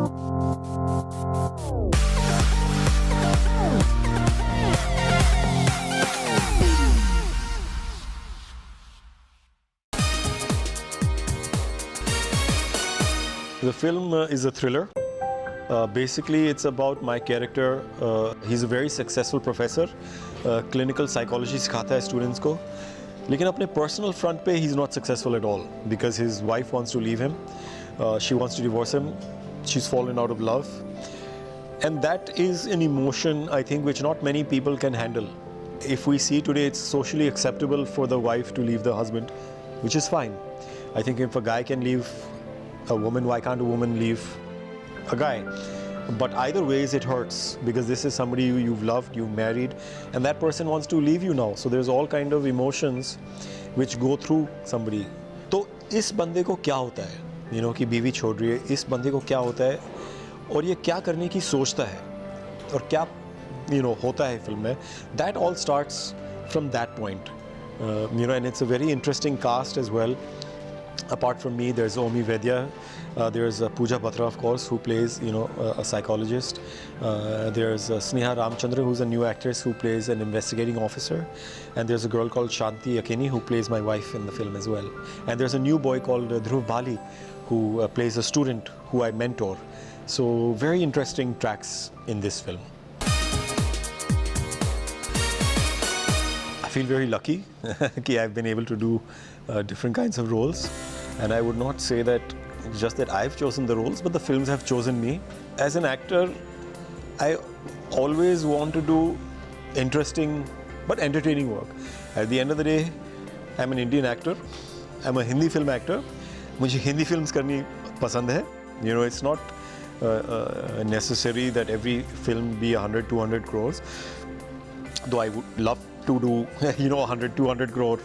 The film is a thriller. Basically, it's about my character. He's a very successful professor. Clinical psychology सिखाता है students को. लेकिन अपने personal front पे he's not successful at all because his wife wants to leave him. She wants to divorce him. She's fallen out of love. And that is an emotion, I think, which not many people can handle. If we see today, it's socially acceptable for the wife to leave the husband, which is fine. I think if a guy can leave a woman, why can't a woman leave a guy? But either ways it hurts because this is somebody you've loved, you've married, and that person wants to leave you now. So there's all kind of emotions which go through somebody. तो इस बंदे को क्या होता है, you know, कि बीवी छोड़ रही है, इस बंदे को क्या होता है और ये क्या करने की सोचता है और क्या, you know, होता है फिल्म में. That all starts from that point, you know, and it's a very interesting cast as well. Apart from me, there's Omi Vedya, there's Pooja Batra, of course, who plays, you know, a psychologist. There's Sneha Ramchandra, who's a new actress who plays an investigating officer. And there's a girl called Shanti Akeni, who plays my wife in the film as well. And there's a new boy called Dhruv Bali, who plays a student who I mentor. So very interesting tracks in this film. I feel very lucky that I've been able to do different kinds of roles. And I would not say that just that I've chosen the roles, but the films have chosen me. As an actor, I always want to do interesting but entertaining work. At the end of the day, I'm an Indian actor. I'm a Hindi film actor. मुझे Hindi films करनी पसंद है. You know, it's not necessary that every film be 100-200 crores. Though I would love to do, you know, 100-200 crore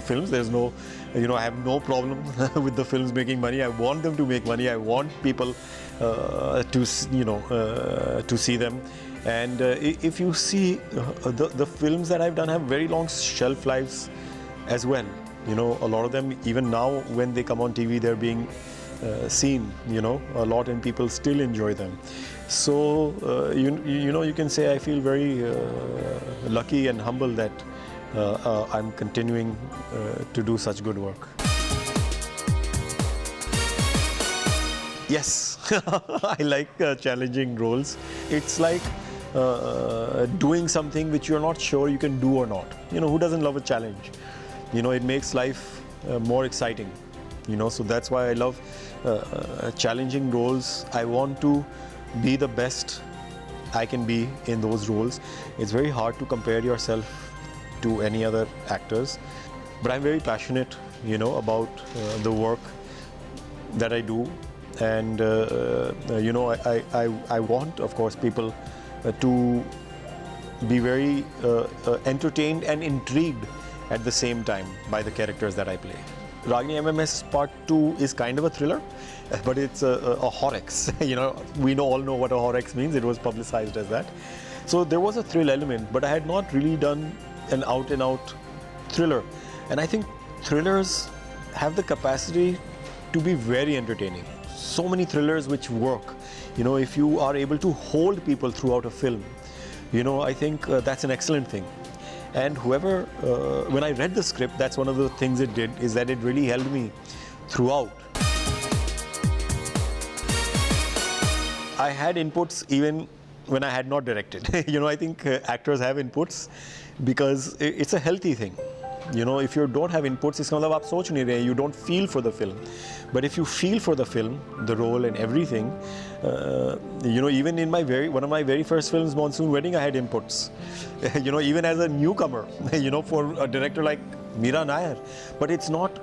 films. There's no, you know, I have no problem with the films making money. I want them to make money. I want people to, you know, to see them. And if you see, the films that I've done have very long shelf lives as well. You know, a lot of them, even now when they come on TV, they're being seen, you know, a lot, and people still enjoy them. So, you know, you can say I feel very lucky and humble that I'm continuing to do such good work. Yes, I like challenging roles. It's like doing something which you're not sure you can do or not. You know, who doesn't love a challenge? You know, it makes life more exciting. You know, so that's why I love challenging roles. I want to be the best I can be in those roles. It's very hard to compare yourself to any other actors, but I'm very passionate, you know, about the work that I do, and you know, I want, of course, people to be very entertained and intrigued at the same time by the characters that I play. Ragini MMS Part 2 is kind of a thriller, but it's a Horrocks. You know, we all know what a Horrocks means. It was publicized as that. So there was a thrill element, but I had not really done an out-and-out thriller. And I think thrillers have the capacity to be very entertaining. So many thrillers which work. You know, if you are able to hold people throughout a film, you know, I think that's an excellent thing. And whoever, when I read the script, that's one of the things it did, is that it really held me throughout. I had inputs even when I had not directed. You know, I think actors have inputs because it's a healthy thing. You know, if you don't have inputs, it's मतलब आप सोच नहीं रहे, you don't feel for the film. But if you feel for the film, the role and everything, you know, even in one of my very first films, Monsoon Wedding, I had inputs. You know, even as a newcomer, you know, for a director like Meera Nair. But it's not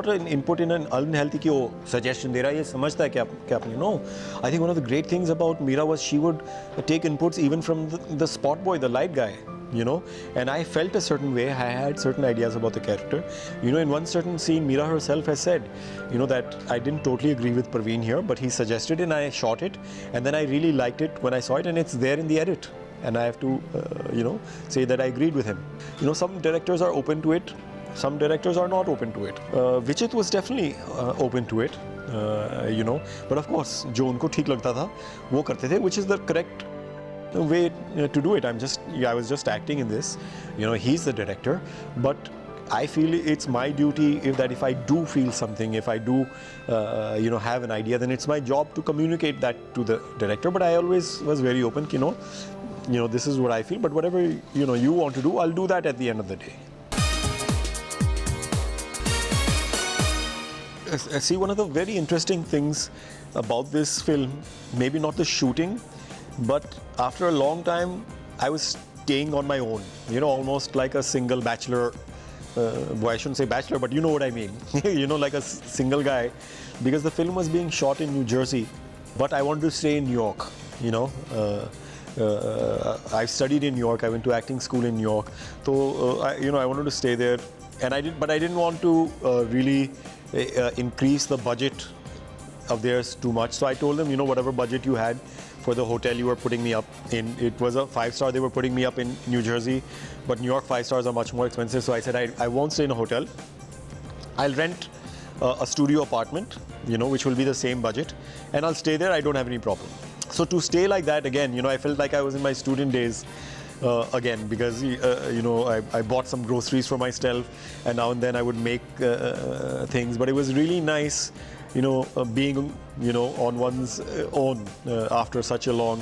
an input in an unhealthy कि वो suggestion दे रहा है, ये समझता है क्या आपने. No, I think one of the great things about Meera was she would take inputs even from the spot boy, the light guy. You know, and I felt a certain way. I had certain ideas about the character. You know, in one certain scene, Meera herself has said, you know, that I didn't totally agree with Parveen here, but he suggested it and I shot it, and then I really liked it when I saw it, and it's there in the edit. And I have to, you know, say that I agreed with him. You know, some directors are open to it, some directors are not open to it. Vichit was definitely open to it. But of course जो उनको ठीक लगता था वो करते थे, which is the correct way to do it. I was just acting in this. He's the director, but I feel it's my duty if I do feel something, if I do have an idea, then it's my job to communicate that to the director. But I always was very open, this is what I feel, but whatever you want to do, I'll do that at the end of the day. See, one of the very interesting things about this film, maybe not the shooting, but after a long time, I was staying on my own, almost like a single bachelor. Well, I shouldn't say bachelor, but you know what I mean. Like a single guy, because the film was being shot in New Jersey, but I wanted to stay in New York. I've studied in New York. I went to acting school in New York, so I wanted to stay there, and I didn't want to really increase the budget of theirs too much. So I told them, whatever budget you had for the hotel you were putting me up in, it was a 5-star. They were putting me up in New Jersey, but New York 5 stars are much more expensive. So I said I won't stay in a hotel. I'll rent a studio apartment, which will be the same budget, and I'll stay there. I don't have any problem. So to stay like that again, I felt like I was in my student days again, because I bought some groceries for myself, and now and then I would make things. But it was really nice, being on one's own after such a long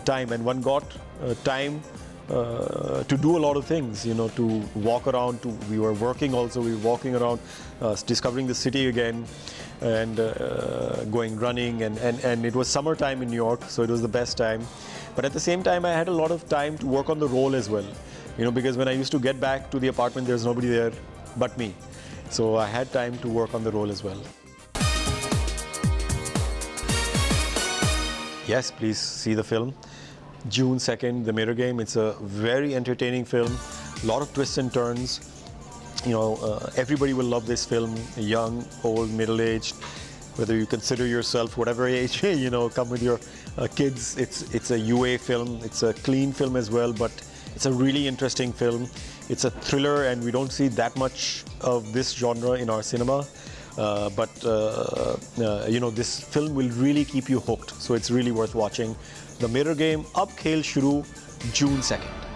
time, and one got time to do a lot of things, to walk around. We were working also. We were walking around, discovering the city again, and going running. And it was summertime in New York, so it was the best time. But at the same time, I had a lot of time to work on the role as well, because when I used to get back to the apartment, there's nobody there but me. So I had time to work on the role as well. Yes, please see the film. June 2nd, The Mirror Game. It's a very entertaining film. A lot of twists and turns. Everybody will love this film. Young, old, middle-aged. Whether you consider yourself whatever age, come with your kids. It's a UA film. It's a clean film as well, but it's a really interesting film. It's a thriller, and we don't see that much of this genre in our cinema. But this film will really keep you hooked. So it's really worth watching. The Mirror Game, Ab Khel Shuru, June 2nd.